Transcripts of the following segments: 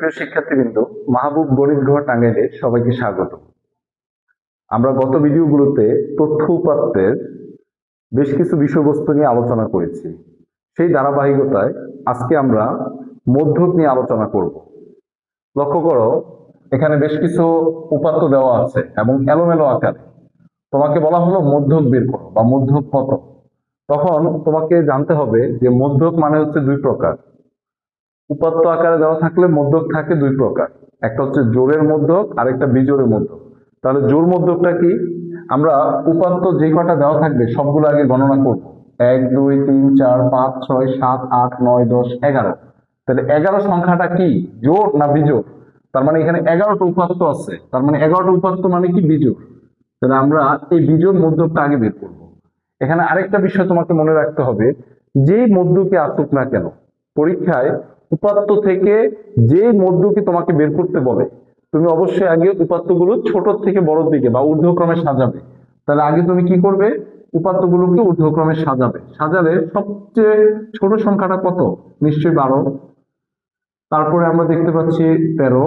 সুপ্রিয় শিক্ষার্থীবৃন্দ, মাহবুব গণিত ঘর টাঙ্গাইলে সবাইকে স্বাগত। আমরা গত ভিডিওগুলোতে তথ্য উপাত্তের বেশ কিছু বিষয়বস্তু নিয়ে আলোচনা করেছি। সেই ধারাবাহিকতায় আজকে আমরা মধ্যক নিয়ে আলোচনা করব। লক্ষ্য করো, এখানে বেশ কিছু উপাত্ত দেওয়া আছে এবং এলোমেলো আকারে। তোমাকে বলা হলো মধ্যক বের করো বা মধ্যক কত। তখন তোমাকে জানতে হবে যে মধ্যক মানে হচ্ছে দুই প্রকার। উপাত্ত আকারে দেওয়া থাকলে মধ্যক থাকে দুই প্রকার, একটা হচ্ছে জোড়ের মধ্যক আর একটা বিজোড়ের মধ্যক। তাহলে জোড় মধ্যকটা কি? আমরা উপাত্ত যে কটা দেওয়া থাকবে সবগুলো আগে গণনা করব। 1 2 3 4 5 6 7 8 9 10 11। তাহলে 11 সংখ্যাটা কি, জোড় না বিজোড়? তার মানে এখানে 11টা উপাত্ত আছে, তার মানে 11টা উপাত্ত মানে কি বিজোড়। তাহলে আমরা এই বিজোড় মধ্যকটা আগে বের করব। এখানে আরেকটা বিষয় তোমাকে মনে রাখতে হবে, যেই মধ্যকে আসুক না কেন পরীক্ষায় উপাত্ত থেকে যে মধ্যকে তোমাকে বের করতে বলে, তুমি অবশ্যই আগে উপাত্তগুলো ছোট থেকে বড়র দিকে বা ঊর্ধ্বক্রমে সাজাবে। তাহলে আগে তুমি কি করবে, উপাত্তগুলোকে ঊর্ধ্বক্রমে সাজাবে। সাজালে সবচেয়ে ছোট সংখ্যাটা কত? নিশ্চয়ই 12। তারপরে আমরা দেখতে পাচ্ছি 13,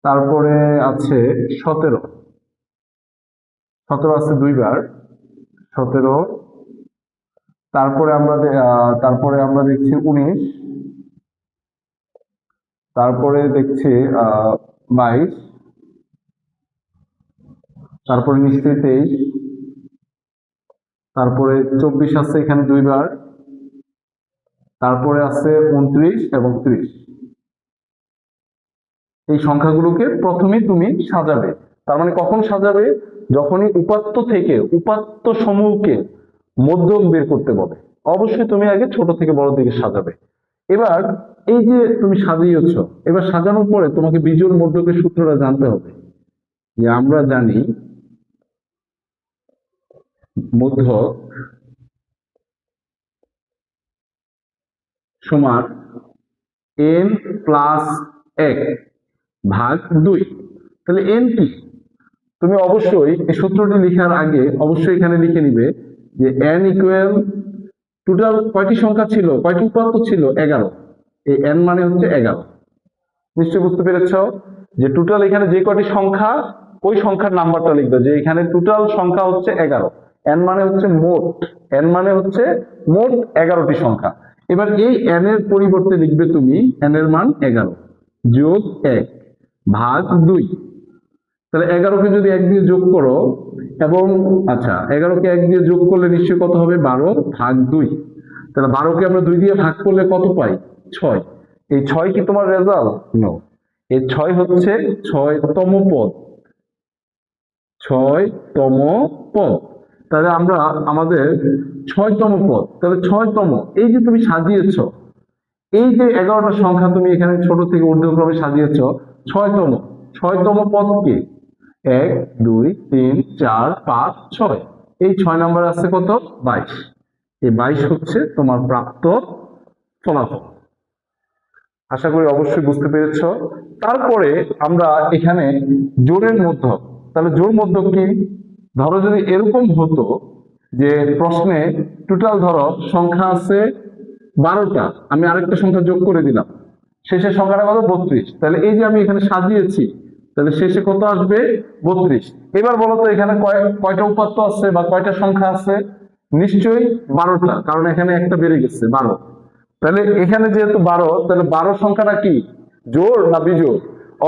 তারপরে আছে 17, 17 আছে দুইবার, 17। তারপরে আমরা দেখছি 19, তারপরে দেখছি 22, তারপরে নিশ্চয়ই 23, তারপরে 24 আছে এখানে দুইবার, তারপরে আছে 29 এবং 30। এই সংখ্যাগুলোকে প্রথমে তুমি সাজাবে। তার মানে কখন সাজাবে? যখনই উপাত্ত থেকে উপাত্ত সমূহকে মধ্যক বের করতে বলে, অবশ্যই তুমি আগে ছোট থেকে বড় দিকে সাজাবে। এবার এই যে তুমি সাজিয়েছ, এবার সাজানোর পরে তোমাকে বিজোড় মধ্যকের সূত্রটা জানতে হবে। যে আমরা জানি মধ্যক সমান n প্লাস 1 ভাগ 2। তাহলে n কি? তুমি অবশ্যই এই সূত্রটি লেখার আগে অবশ্যই এখানে লিখে নিবে যে n ইকুয়াল টোটাল কয়টি সংখ্যা ছিল, কয়টি উপাত্ত ছিল? 11। এই n মানে হচ্ছে 11। নিশ্চয়ই বুঝতে পেরেছ যে টোটাল এখানে যে কয়টি সংখ্যা, ওই সংখ্যার নাম্বারটা লিখবে। যে এখানে টোটাল সংখ্যা হচ্ছে 11, n মানে হচ্ছে মোট, n মানে হচ্ছে মোট 11টি সংখ্যা। এবার এই n এর পরিবর্তে লিখবে তুমি n এর মান 11 যোগ 1 ভাগ 2। তাহলে 11কে যদি 1 দিয়ে যোগ করো এবং 11কে 1 দিয়ে যোগ করলে নিশ্চয়ই কত হবে? 12 ভাগ 2। তাহলে 12কে আমরা 2 দিয়ে ভাগ করলে কত পাই? 6। এই 6 কি তোমার রেজাল্ট? নো, এই 6 হচ্ছে 6তম পদ, 6তম পদ। তাহলে আমরা আমাদের 6তম পদ, তাহলে 6তম, এই যে তুমি সাজিয়েছ, এই যে 11টা সংখ্যা তুমি এখানে ছোট থেকে ঊর্ধ্বক্রমে সাজিয়েছ, 6তম পদ কি? 1 2 3 4 5 6। এই 6 নাম্বার আছে কত? 22। এই 22 হচ্ছে তোমার প্রাপ্ত ফলাফল। আশা করি অবশ্যই বুঝতে পেরেছ। তারপরে আমরা এখানে জোড়ের মধ্যক। তাহলে জোড় মধ্যক কি? ধরো যদি এরকম হতো যে প্রশ্নে টোটাল ধরো সংখ্যা আছে 12টা, আমি আরেকটা সংখ্যা যোগ করে দিলাম, শেষের সংখ্যাটা কত? 32। তাহলে এই যে আমি এখানে সাজিয়েছি, তাহলে শেষে কত আসবে? 32। এবার বলো তো এখানে কয়টা উপাত্ত আছে বা কয়টা সংখ্যা আছে? নিশ্চয়ই 12টা, কারণ এখানে একটা বেড়ে গেছে 12। তাহলে এখানে যেহেতু 12, তাহলে 12 সংখ্যাটা কি, জোড় না বিজোড়?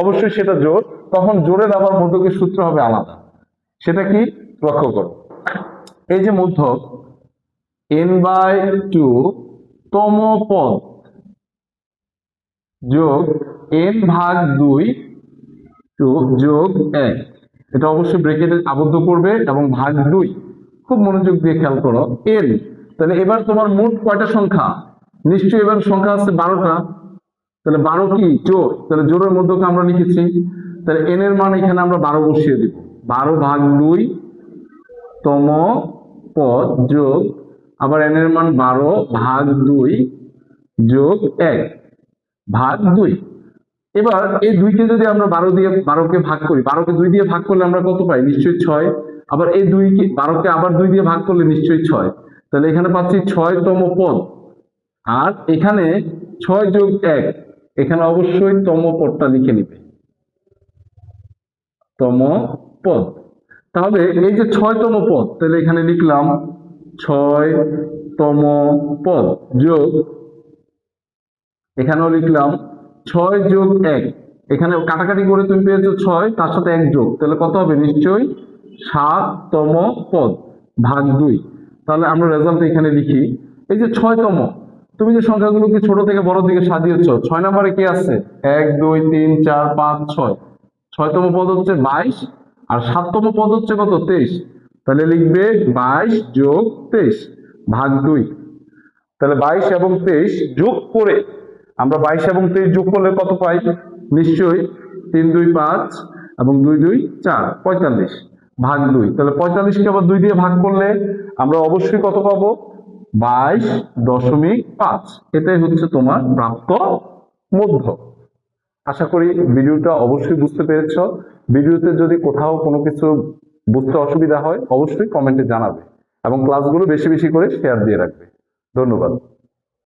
অবশ্যই সেটা জোড়। তখন জোড়ের আবার মধ্যকের সূত্র হবে আলাদা। সেটা কি? লক্ষ্য করো, এই যে মধ্যক n/2 তম পদ যোগ n ভাগ 2 যোগ 1, এটা অবশ্যই ব্র্যাকেটে আবদ্ধ করবে এবং ভাগ 2। খুব মনোযোগ দিয়ে খেয়াল করো n। তাহলে এবার তোমার মোট কয়টা সংখ্যা? নিশ্চয়ই এবার সংখ্যা আছে 12টা। তাহলে 12 কি? জোড়। তাহলে জোড়ের মধ্যকে আমরা লিখেছি। তাহলে n এর মান এখানে আমরা 12 বসিয়ে দিব। 12 ভাগ 2 তম পদ যোগ আবার n এর মান 12 ভাগ 2 যোগ 1 ভাগ 2। এবার এই 2কে যদি আমরা 12কে ভাগ করি, 12কে 2 দিয়ে ভাগ করলে আমরা কত পাই? নিশ্চয়ই 6। আবার এই 12কে আবার 2 দিয়ে ভাগ করলে নিশ্চয়ই 6। তাহলে এখানে পাচ্ছি 6তম পদ। আর এখানে 6 যোগ 1, এখানে অবশ্যই তম পদটা লিখে নিবে, তম পদ। তাহলে এই যে 6তম পদ, তাহলে এখানে লিখলাম 6তম পদ যোগ, এখানেও লিখলাম 6 যোগ 1, এখানে কাটাকাটি করে তুমি পেয়েছো 6, তার সাথে 1 যোগ, তাহলে কত হবে? নিশ্চয়ই 7তম পদ ভাগ 2। তাহলে আমরা রেজাল্ট এখানে লিখি, এই যে 6তম, তুমি যে সংখ্যাগুলোকে ছোট থেকে বড় দিকে সাজিয়েছো, 6 নম্বরে কি আছে? 1 2 3 4 5 6, 6তম পদ হচ্ছে 22, আর 7তম পদ হচ্ছে কত? 23। তাহলে লিখবে 22 যোগ 23 ভাগ 2। তাহলে 22 এবং 23 যোগ করে আমরা 22 এবং 23 যোগ করলে কত পাই? নিশ্চয়ই 3 2 5 এবং 2 2 4, 45 ভাগ 2। তাহলে 45 কে আবার 2 দিয়ে ভাগ করলে আমরা অবশ্যই কত পাবো? 22.5। এটাই হচ্ছে তোমার প্রাপ্ত মধ্য। আশা করি ভিডিওটা অবশ্যই বুঝতে পেরেছ। ভিডিওতে যদি কোথাও কোনো কিছু বুঝতে অসুবিধা হয় অবশ্যই কমেন্টে জানাবে এবং ক্লাসগুলো বেশি বেশি করে শেয়ার দিয়ে রাখবে। ধন্যবাদ।